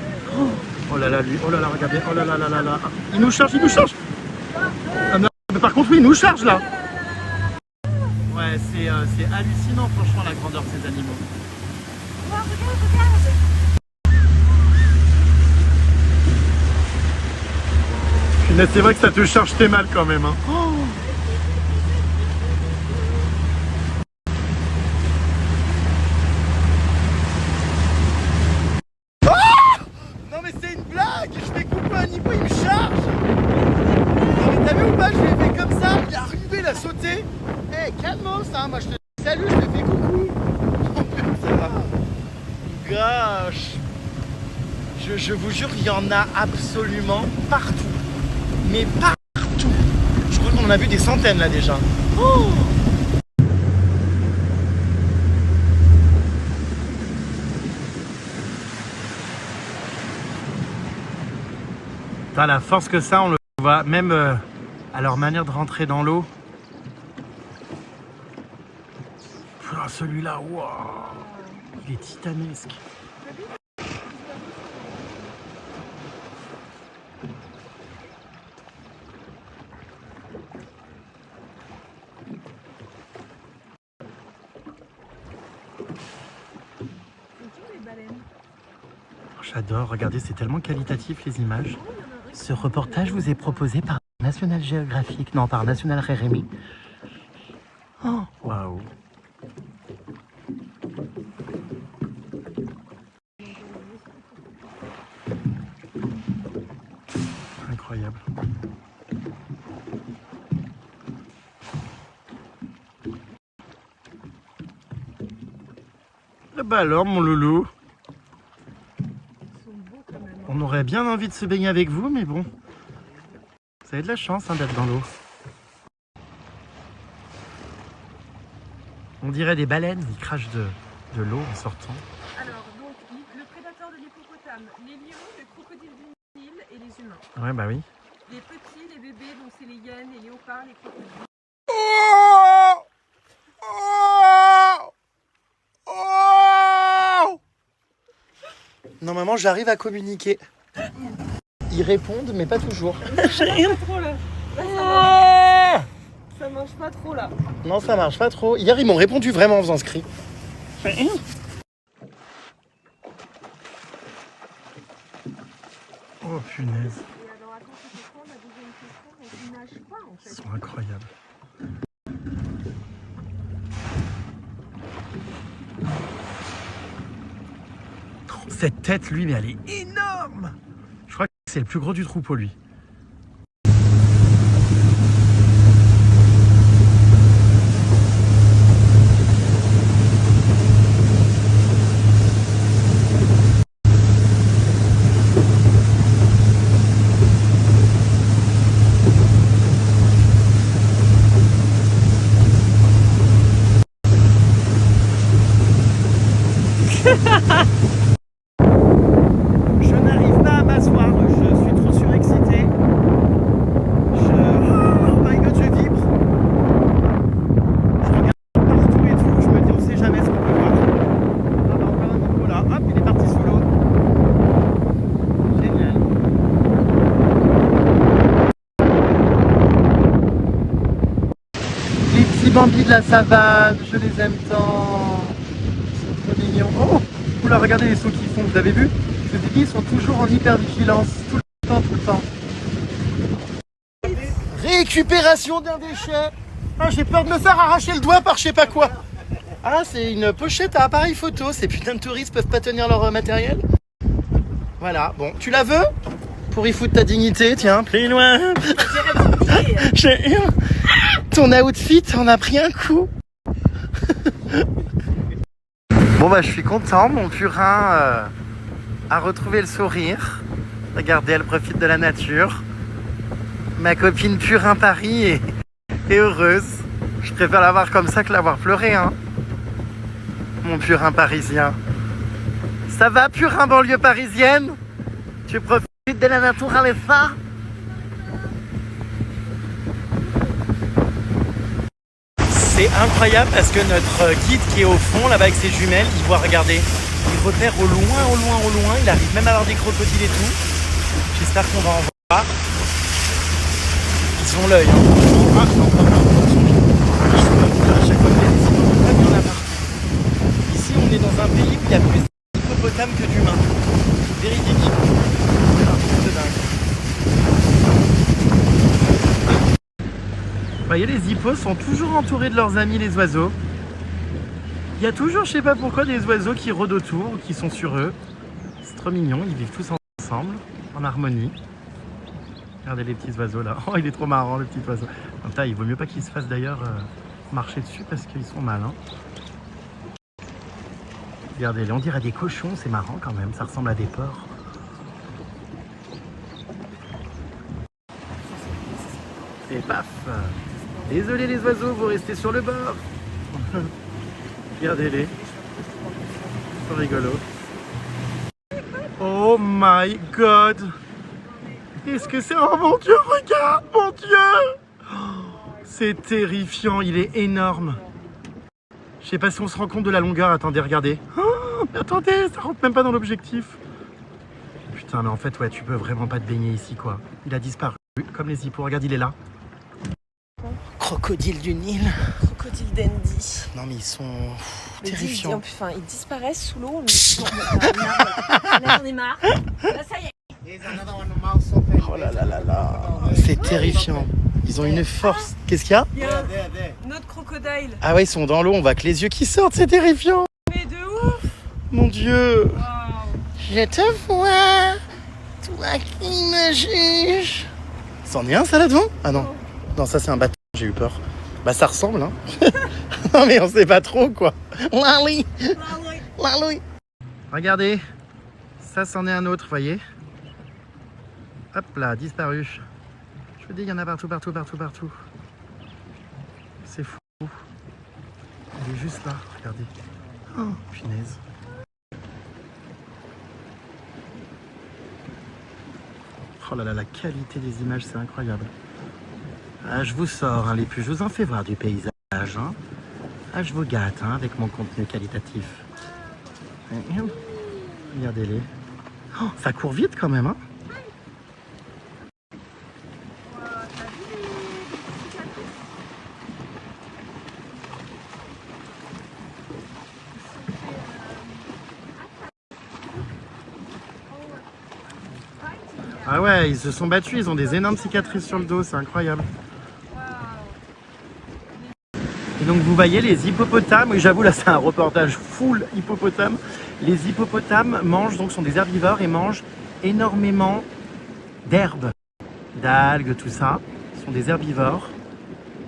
Oh là là, lui, oh là là, regardez, oh là là là là là. Il nous charge, il nous charge. Ah non. par contre, oui, il nous charge là. Ouais, c'est hallucinant, franchement, la grandeur de ces animaux. Oh, regarde. Punaise, c'est vrai que ça te charge tes mal quand même. Hein. Oh. Non mais c'est une blague. Je fais coucou à un niveau, il me charge. Non mais t'as vu ou pas, je l'ai fait comme ça. Il est arrivé, il a sauté. Eh, calmos, hein. Moi je te salue, je te fais coucou. Oh putain. Gosh. Je vous jure, il y en a absolument partout. Mais partout. Je crois qu'on en a vu des centaines là déjà. Oh. T'as la force que ça, on le voit même à leur manière de rentrer dans l'eau. Celui-là, wow, il est titanesque. J'adore, regardez, c'est tellement qualitatif les images. Ce reportage vous est proposé par National Geographic, non, par National Reremi. Oh, waouh. Incroyable. Ah bah alors, mon loulou. On aurait bien envie de se baigner avec vous, mais bon, vous avez de la chance hein, d'être dans l'eau. On dirait des baleines, ils crachent de l'eau en sortant. Alors, donc, le prédateur de l'hippopotame, les lions, les crocodiles du Nil et les humains. Ouais, bah oui. Les petits, les bébés, donc c'est les hyènes, les léopards, les crocodiles. Normalement, j'arrive à communiquer. Ils répondent, mais pas toujours. Ça marche pas trop là. Ça marche pas trop là. Non, ça marche pas trop. Hier, ils m'ont répondu vraiment en faisant ce cri. Oh punaise. Et alors, attends, c'est quoi ma deuxième question? Donc, ils nagent pas en fait. Ils sont incroyables. Cette tête, lui, mais elle est énorme. Je crois que c'est le plus gros du troupeau, lui. Je n'arrive pas à m'asseoir, je suis trop surexcité. Oh my god, je vibre. Je regarde partout et tout, je me dis on sait jamais ce qu'on peut voir. Ah bah encore un niveau là, hop, il est parti sous l'eau. Génial. Les petits bambis de la savane, je les aime tant. Ils sont trop mignons. Oh, oula, regardez les sauts qu'ils font, vous avez vu? Je vous ai dit, ils sont toujours en hypervigilance, tout le temps, tout le temps. Récupération d'un déchet. Ah, j'ai peur de me faire arracher le doigt par je sais pas quoi. Ah, c'est une pochette à appareil photo. Ces putains de touristes peuvent pas tenir leur matériel. Voilà, bon, tu la veux? Pour y foutre ta dignité, tiens, plus loin. Ton outfit en a pris un coup. Bon bah je suis content, mon purin a retrouvé le sourire. Regardez, elle profite de la nature. Ma copine purin Paris est heureuse. Je préfère la voir comme ça que la voir pleurer, hein. Mon purin parisien. Ça va, purin banlieue parisienne? Tu profites de la nature avec ça? C'est incroyable parce que notre guide qui est au fond là-bas avec ses jumelles, il voit, regardez, il repère au loin, il arrive même à avoir des crocodiles et tout. J'espère qu'on va en voir. Ils Ils ont l'œil. Hein. Ah, c'est encore un peu de son. À chaque fois qu'il y a des hippopotames, il y en a partout. Ici, on est dans un pays où il y a plus d'hippopotames que d'humains. Véridique. C'est un truc de dingue. Vous voyez, les hippos sont toujours entourés de leurs amis, les oiseaux. Il y a toujours, je sais pas pourquoi, des oiseaux qui rôdent autour, qui sont sur eux. C'est trop mignon, ils vivent tous ensemble, en harmonie. Regardez les petits oiseaux là. Oh, il est trop marrant, le petit oiseau. Putain, il vaut mieux pas qu'ils se fassent d'ailleurs marcher dessus parce qu'ils sont malins. Regardez-les, on dirait des cochons, c'est marrant quand même, ça ressemble à des porcs. Et paf! Désolé les oiseaux, vous restez sur le bord. Regardez-les. C'est rigolo. Oh my god! Qu'est-ce que c'est? Oh mon dieu, regarde! Mon dieu! C'est terrifiant, il est énorme. Je sais pas si on se rend compte de la longueur. Attendez, regardez. Oh, mais attendez, ça rentre même pas dans l'objectif. Putain, mais en fait, ouais, tu peux vraiment pas te baigner ici, quoi. Il a disparu, comme les hippos. Regarde, il est là. Crocodile du Nil. Crocodile Dandy. Non, mais ils sont Mais terrifiants. Enfin, ils disparaissent sous l'eau. Là, j'en ai marre. Là, ça y est. Oh là là là là. C'est terrifiant. Ils ont une force. Qu'est-ce qu'il y a? Il y a notre crocodile. Ah ouais, ils sont dans l'eau, on voit que les yeux qui sortent, c'est terrifiant. Mais de ouf. Mon dieu. Wow. Je te vois, toi qui me juges. C'en est un, ça, là devant? Ah non. Non, ça, c'est un bâtard, j'ai eu peur. Bah, ça ressemble, hein. Non, mais on sait pas trop, quoi. Lali. Lali. Regardez. Ça, c'en est un autre, voyez. Hop là, disparu. Je vous dis, il y en a partout, partout, partout, partout. C'est fou. Il est juste là, regardez. Oh, punaise. Oh là là, la qualité des images, c'est incroyable. Ah, je vous sors, hein, les plus, je vous en fais voir du paysage. Hein. Ah, je vous gâte hein, avec mon contenu qualitatif. Regardez-les. Oh, ça court vite quand même, hein. Ah ouais, ils se sont battus, ils ont des énormes cicatrices sur le dos, c'est incroyable. Et donc vous voyez les hippopotames, oui j'avoue là c'est un reportage full hippopotame. Les hippopotames mangent, donc sont des herbivores et mangent énormément d'herbes, d'algues, tout ça. Ce sont des herbivores.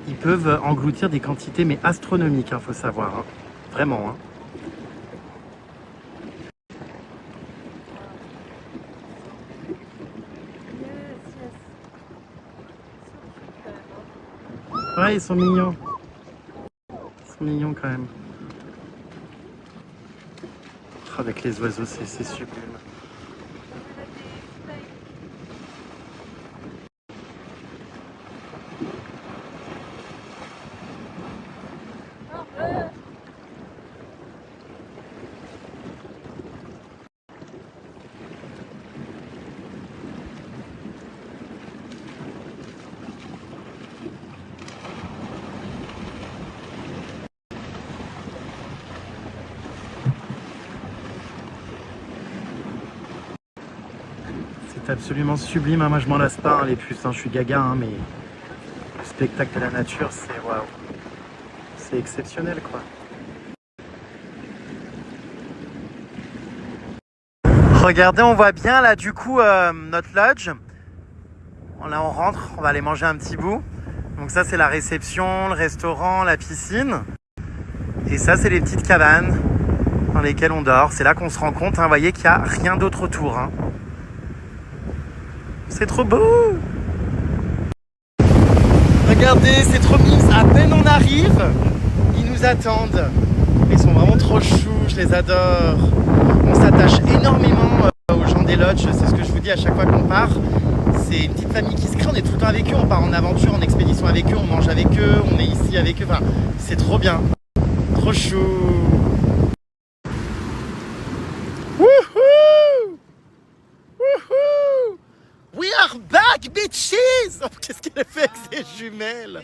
Ils peuvent engloutir des quantités mais astronomiques, faut savoir, hein. Vraiment. Hein. Ouais, ils sont mignons. Ils sont mignons quand même. Avec les oiseaux, c'est sublime. C'est absolument sublime, hein. Moi je m'en lasse pas, hein, les puces, hein. Je suis gaga, hein, mais le spectacle de la nature, c'est waouh, c'est exceptionnel quoi. Regardez, on voit bien là du coup notre lodge. Là on rentre, on va aller manger un petit bout. Donc ça c'est la réception, le restaurant, la piscine. Et ça c'est les petites cabanes dans lesquelles on dort. C'est là qu'on se rend compte, hein, vous voyez qu'il n'y a rien d'autre autour. Hein. C'est trop beau! Regardez, c'est trop mignon. À peine on arrive, ils nous attendent. Ils sont vraiment trop choux, je les adore. On s'attache énormément aux gens des lodges, c'est ce que je vous dis à chaque fois qu'on part. C'est une petite famille qui se crée, on est tout le temps avec eux, on part en aventure, en expédition avec eux, on mange avec eux, on est ici avec eux. Enfin, c'est trop bien. Trop chou! Wouhou! Wouhou! We are back! back, bitches! Oh, qu'est-ce qu'elle fait avec ses jumelles?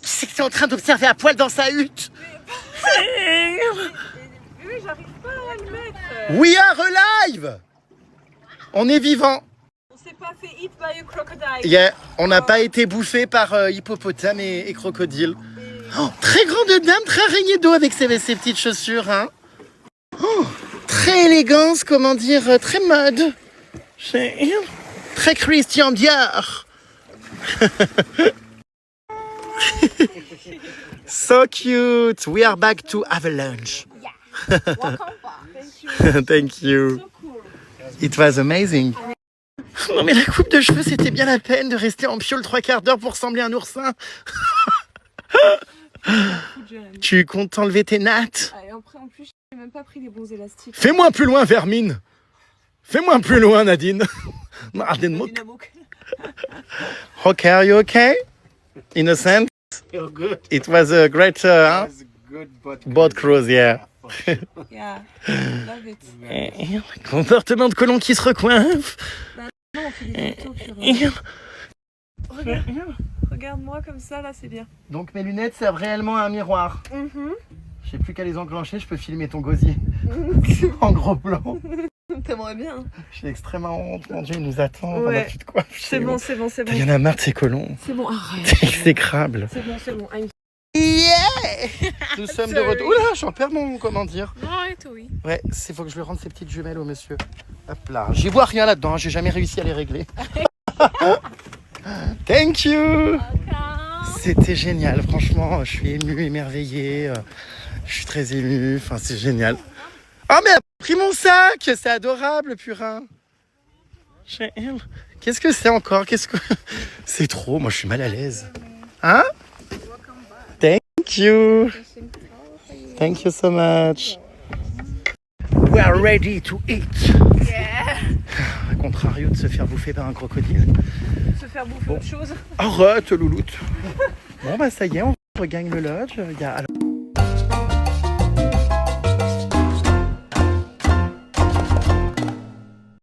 Qui c'est qui est en train d'observer à poil dans sa hutte? Mais j'arrive pas à le mettre. We are alive! On est vivant. On s'est pas fait hit by a crocodile. Yeah, on n'a pas été bouffé par hippopotame et crocodile. Oh, très grande dame, très araignée d'eau avec ses petites chaussures. Hein. Oh, très élégance, comment dire, très mode. Très Christian Dior. So cute. We are back to have a lunch. Thank you. So cool. It was amazing. Non mais la coupe de cheveux, c'était bien la peine de rester en piole 3/4 d'heure pour ressembler à un oursin. Tu comptes t'enlever tes nattes? Ah, et après, en plus, j'ai même pas pris les bons élastiques. Fais-moi plus loin, Vermine. Fais-moi plus loin, Nadine. Nadine, okay, are you okay? Innocent? You're good. It was a great That was a good boat cruise, yeah. Yeah, love it. Comportement de colon qui se recoince. Non, on fait des photos, Regarde-moi comme ça, là, c'est bien. Donc mes lunettes servent réellement à un miroir. Je sais plus qu'à les enclencher, je peux filmer ton gosier. En gros plan. T'aimerais bien. J'ai extrêmement honte, mon Dieu, il nous attend pendant Ouais. que tu te coiffes. C'est bon, c'est bon, c'est bon. Il y en a marre de ces colons. C'est bon, arrête. C'est exécrable. C'est bon, c'est bon. I'm... Yeah! Nous sommes de retour. Oula, j'en perds mon, comment dire. Non, arrête, oui. Ouais, c'est faut que je lui rende ses petites jumelles au monsieur. Hop là. J'y vois rien là-dedans, hein, j'ai jamais réussi à les régler. Thank you! C'était génial, franchement, je suis ému, émerveillé. Je suis très ému, enfin c'est génial. Oh mais elle a pris mon sac, c'est adorable, purin. Qu'est-ce que c'est encore? Qu'est-ce que c'est trop? Moi je suis mal à l'aise. Hein? Thank you. Thank you so much. We are ready to eat. Yeah. A contrario de se faire bouffer par un crocodile. Se faire bouffer autre chose. Arrête, louloute. Bon bah ça y est, on regagne le lodge. Il y a... Alors,